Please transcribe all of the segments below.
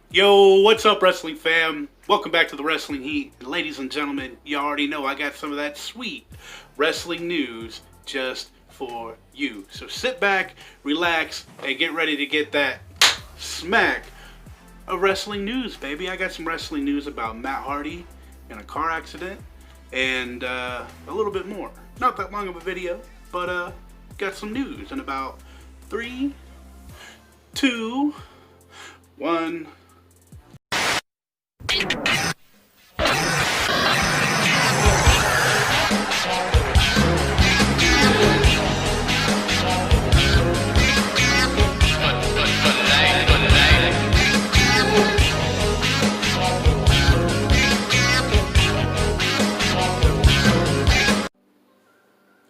Yo, what's up, wrestling fam? Welcome back to the Wrestling Heat. And ladies and gentlemen, you already know I got some of that sweet wrestling news just for you. So sit back, relax, and get ready to get that smack of wrestling news, baby. I got some wrestling news about Matt Hardy in a car accident and a little bit more. Not that long of a video, but got some news in about 3, 2, 1.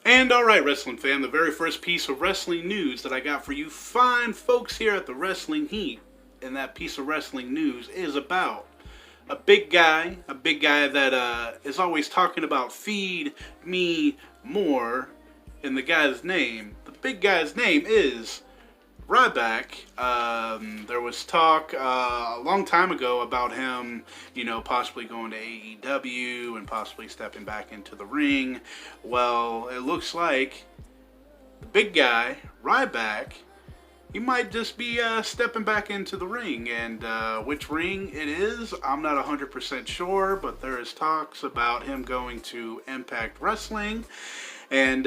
And alright, wrestling fan, the very first piece of wrestling news that I got for you fine folks here at the Wrestling Heat, and that piece of wrestling news is about a big guy that is always talking about feed me more, and the big guy's name is Ryback. There was talk a long time ago about him, possibly going to AEW and possibly stepping back into the ring. Well, it looks like the big guy, Ryback, he might just be stepping back into the ring. And which ring it is, I'm not 100% sure, but there is talks about him going to Impact Wrestling. And,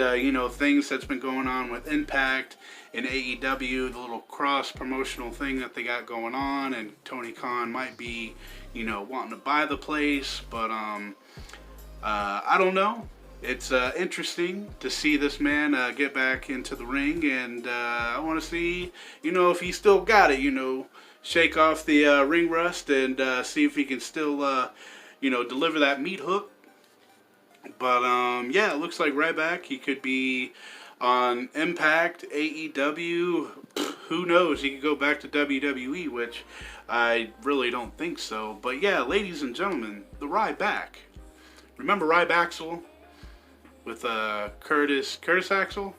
things that's been going on with Impact and AEW, the little cross-promotional thing that they got going on, and Tony Khan might be, wanting to buy the place, but, I don't know. It's interesting to see this man get back into the ring, and I want to see, if he still got it, shake off the ring rust and see if he can still, deliver that meat hook. But, yeah, it looks like Ryback, he could be on Impact, AEW, who knows, he could go back to WWE, which I really don't think so. But, yeah, ladies and gentlemen, the Ryback. Remember Rybaxel with Curtis Axel?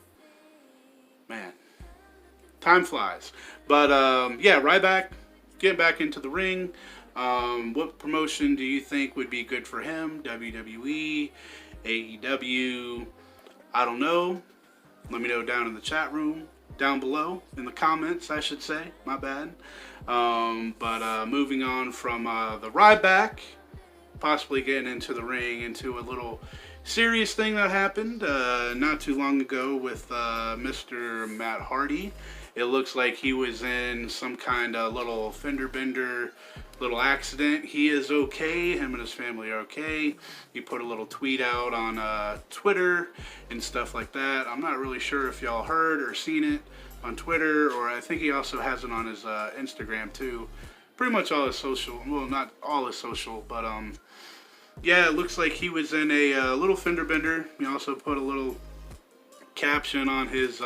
Man, time flies. But, yeah, Ryback, getting back into the ring. What promotion do you think would be good for him? WWE, AEW, I don't know. Let me know down in the chat room, down below, in the comments, I should say. My bad. But moving on from the Ryback, possibly getting into the ring, into a little serious thing that happened not too long ago with Mr. Matt Hardy. It looks like he was in some kind of little fender bender, little accident. He is okay. Him and his family are okay. He put a little tweet out on Twitter and stuff like that. I'm not really sure if y'all heard or seen it on Twitter, or I think he also has it on his Instagram too. Pretty much all his social, well, not all his social, but yeah, it looks like he was in a little fender bender. He also put a little caption on his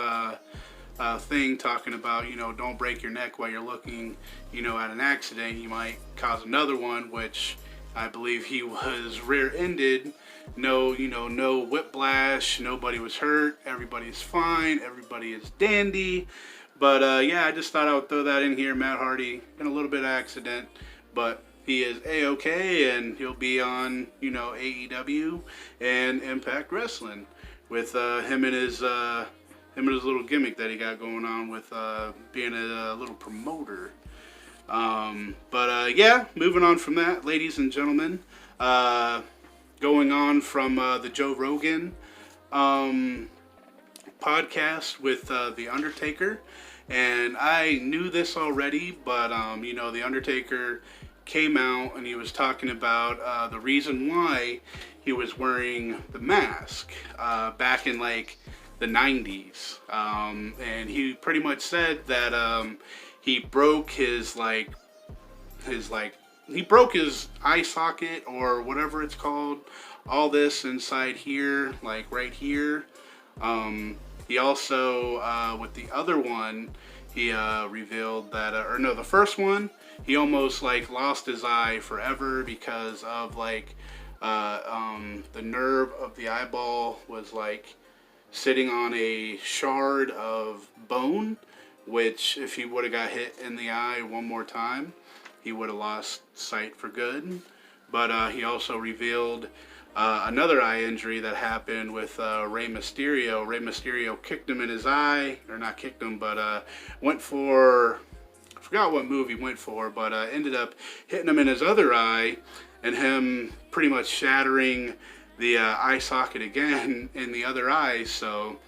thing talking about, don't break your neck while you're looking, at an accident. You might cause another one, which I believe he was rear-ended. No, no whiplash. Nobody was hurt. Everybody's fine. Everybody is dandy. But, yeah, I just thought I would throw that in here. Matt Hardy in a little bit of accident, but he is A-okay, and he'll be on, AEW and Impact Wrestling with him and his little gimmick that he got going on with being a little promoter. But yeah, moving on from that, ladies and gentlemen, going on from the Joe Rogan podcast with The Undertaker. And I knew this already, but, The Undertaker came out and he was talking about the reason why he was wearing the mask back in, the 90s. And he pretty much said that he broke his eye socket or whatever it's called, all this inside here, right here. He also, with the other one, he revealed that, the first one, he almost lost his eye forever because of the nerve of the eyeball was sitting on a shard of bone, which if he would have got hit in the eye one more time, he would have lost sight for good. But he also revealed another eye injury that happened with Rey Mysterio. Rey Mysterio kicked him in his eye, or not kicked him, but went for, I forgot what move he went for, but ended up hitting him in his other eye, and him pretty much shattering the eye socket again in the other eye. So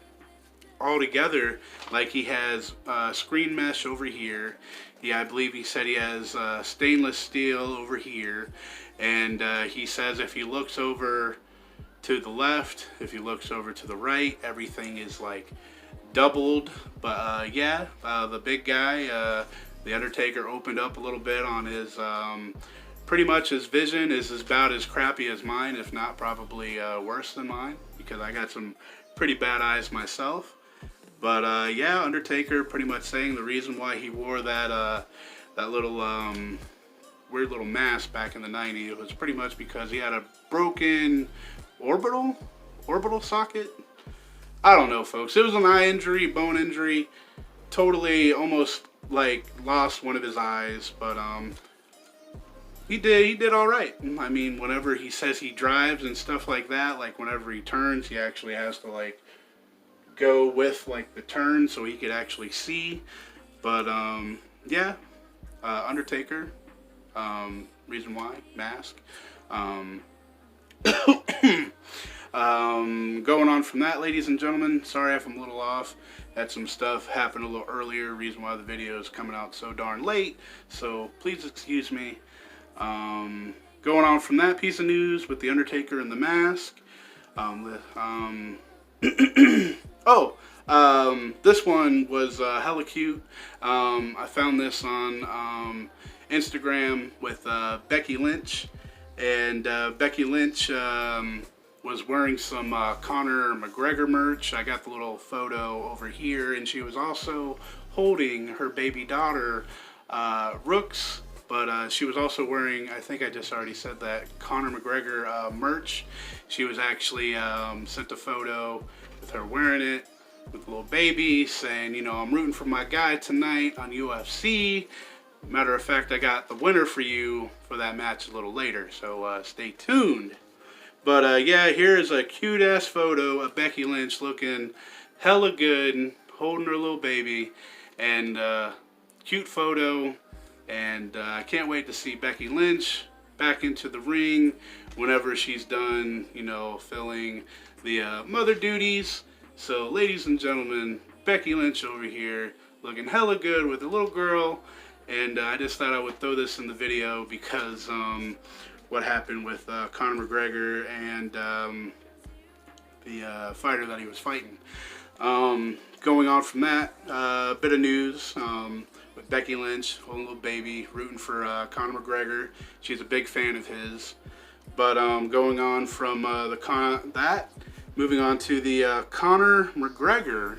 altogether, like, he has screen mesh over here. I believe he said he has stainless steel over here. And he says if he looks over to the left, if he looks over to the right, everything is like doubled. But yeah, the big guy, the Undertaker, opened up a little bit on his, pretty much his vision is about as crappy as mine, if not probably worse than mine, because I got some pretty bad eyes myself. But yeah, Undertaker pretty much saying the reason why he wore that that little weird little mask back in the 90s, it was pretty much because he had a broken orbital socket. I don't know, folks. It was an eye injury, bone injury. Totally, almost like lost one of his eyes, but he did all right. I mean, whenever he says he drives and stuff like that, like whenever he turns, he actually has to like go with like the turn so he could actually see. But yeah, Undertaker, reason why, mask. Going on from that, ladies and gentlemen, sorry if I'm a little off. Had some stuff happen a little earlier, reason why the video is coming out so darn late, so please excuse me. Going on from that piece of news with the Undertaker and the mask. This one was hella cute. I found this on Instagram with Becky Lynch, and Becky Lynch was wearing some Conor McGregor merch. I got the little photo over here, and she was also holding her baby daughter, Rooks, but she was also wearing, I think I just already said that, Conor McGregor merch. She was actually sent a photo with her wearing it, with a little baby, saying, you know, I'm rooting for my guy tonight on UFC. Matter of fact, I got the winner for you for that match a little later, so stay tuned. But yeah, here's a cute ass photo of Becky Lynch looking hella good, holding her little baby, and cute photo. And I can't wait to see Becky Lynch back into the ring whenever she's done, you know, filling the mother duties. So, ladies and gentlemen, Becky Lynch over here looking hella good with a little girl. And I just thought I would throw this in the video because what happened with Conor McGregor and the fighter that he was fighting. Going on from that, bit of news with Becky Lynch, holding a little baby, rooting for Conor McGregor. She's a big fan of his. But going on from moving on to the Conor McGregor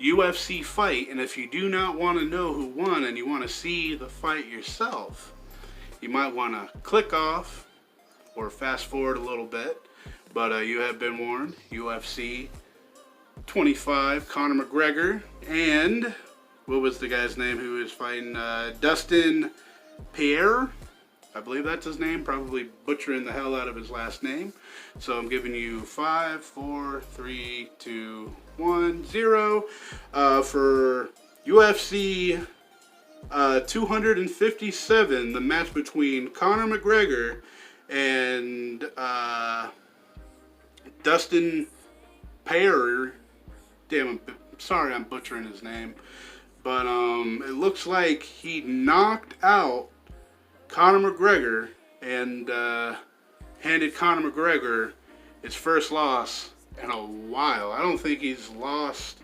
UFC fight. And if you do not want to know who won and you want to see the fight yourself, you might want to click off or fast forward a little bit. But you have been warned. UFC 25, Conor McGregor, and what was the guy's name who was fighting? Dustin Poirier, I believe that's his name. Probably butchering the hell out of his last name. So I'm giving you 5, 4, 3, 2, 1, 0 for UFC 257, the match between Conor McGregor and Dustin Poirier. Damn, I'm sorry I'm butchering his name. But it looks like he knocked out Conor McGregor and handed Conor McGregor his first loss in a while. I don't think he's lost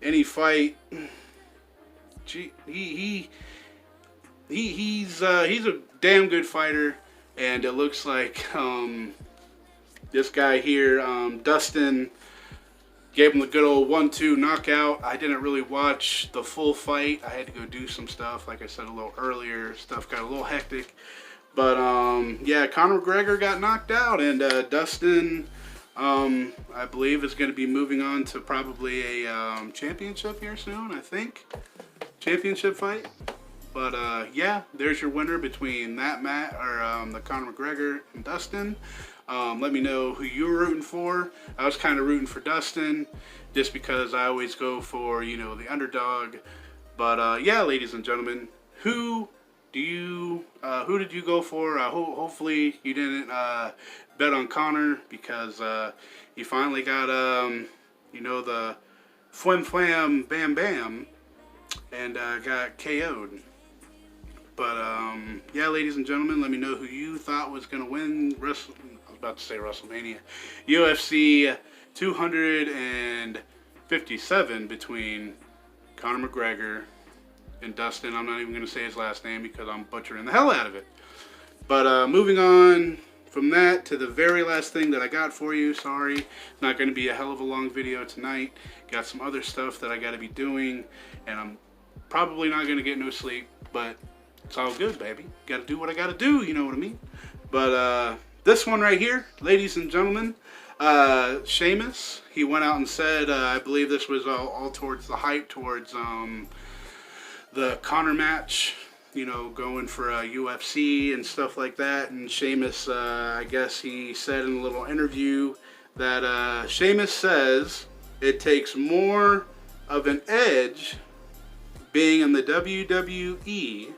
any fight. Gee, he's a damn good fighter, and it looks like this guy here, Dustin, gave him the good old 1-2 knockout. I didn't really watch the full fight. I had to go do some stuff, like I said a little earlier. Stuff got a little hectic. But, yeah, Conor McGregor got knocked out. And Dustin, I believe, is going to be moving on to probably a championship here soon, I think. Championship fight. But yeah, there's your winner between that the Conor McGregor and Dustin. Let me know who you were rooting for. I was kind of rooting for Dustin, just because I always go for, you know, the underdog. But yeah, ladies and gentlemen, who did you go for? Hopefully you didn't bet on Conor, because he finally got you know, the flim flam bam bam, and got KO'd. But yeah, ladies and gentlemen, let me know who you thought was gonna win I was about to say WrestleMania, UFC 257 between Conor McGregor and Dustin. I'm not even going to say his last name because I'm butchering the hell out of it. But moving on from that to the very last thing that I got for you. Sorry, it's not going to be a hell of a long video tonight. Got some other stuff that I got to be doing, and I'm probably not going to get no sleep, but it's all good, baby. Got to do what I got to do, you know what I mean? But this one right here, ladies and gentlemen, Sheamus, he went out and said, I believe this was all towards the hype towards the Conor match, you know, going for UFC and stuff like that. And Sheamus, I guess he said in a little interview that Sheamus says it takes more of an edge being in the WWE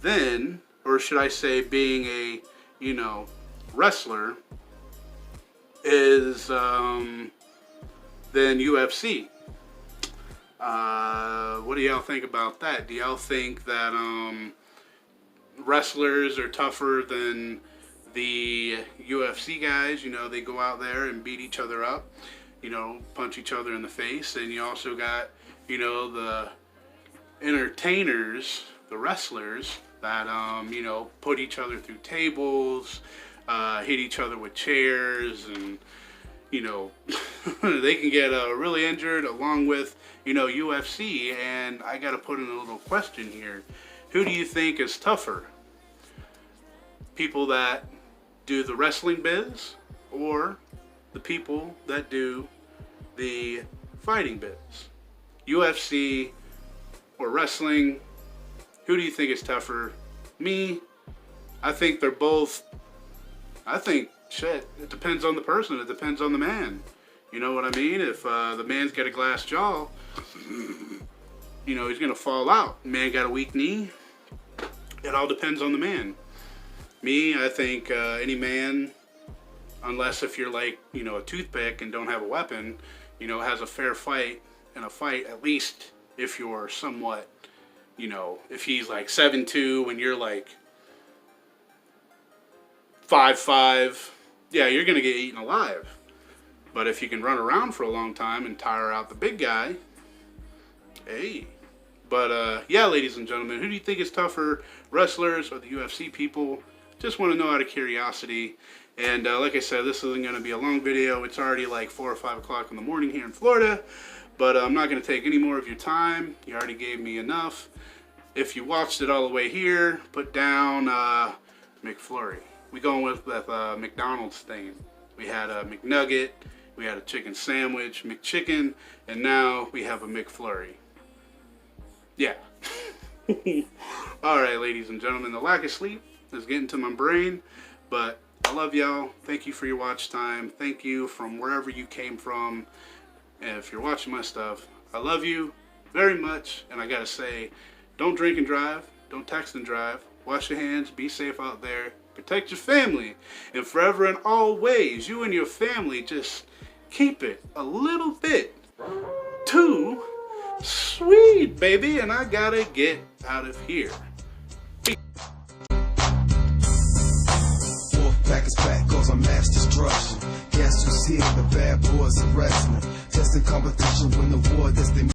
than, or should I say being a, you know, wrestler is than UFC. What do y'all think about that? Do y'all think that wrestlers are tougher than the UFC guys? You know, they go out there and beat each other up, you know, punch each other in the face. And you also got, you know, the entertainers, the wrestlers that you know, put each other through tables, hit each other with chairs, and you know, they can get really injured, along with, you know, UFC. And I got to put in a little question here. Who do you think is tougher? People that do the wrestling biz, or the people that do the fighting biz? UFC or wrestling? Who do you think is tougher? Me, I think they're both. I think, shit, it depends on the person. It depends on the man. You know what I mean? If the man's got a glass jaw, you know, he's going to fall out. Man got a weak knee. It all depends on the man. Me, I think any man, unless if you're like, you know, a toothpick and don't have a weapon, you know, has a fair fight in a fight, at least if you're somewhat, you know, if he's like 7'2" and you're like 5'5", yeah, you're going to get eaten alive. But if you can run around for a long time and tire out the big guy, hey. But yeah, ladies and gentlemen, who do you think is tougher, wrestlers or the UFC people? Just want to know out of curiosity. And like I said, this isn't going to be a long video. It's already like 4 or 5 o'clock in the morning here in Florida. But I'm not going to take any more of your time. You already gave me enough. If you watched it all the way here, put down McFlurry. We going with McDonald's thing. We had a McNugget, we had a chicken sandwich, McChicken, and now we have a McFlurry. Yeah. Alright, ladies and gentlemen, the lack of sleep is getting to my brain, but I love y'all. Thank you for your watch time. Thank you from wherever you came from. And if you're watching my stuff, I love you very much. And I gotta say, don't drink and drive. Don't text and drive. Wash your hands. Be safe out there. Protect your family. And forever and always, you and your family, just keep it a little bit too sweet, baby. And I gotta get out of here. Back is back, cause I'm mass destruction. Guess who's here? The bad boys of wrestling. Testing competition, win the war that's the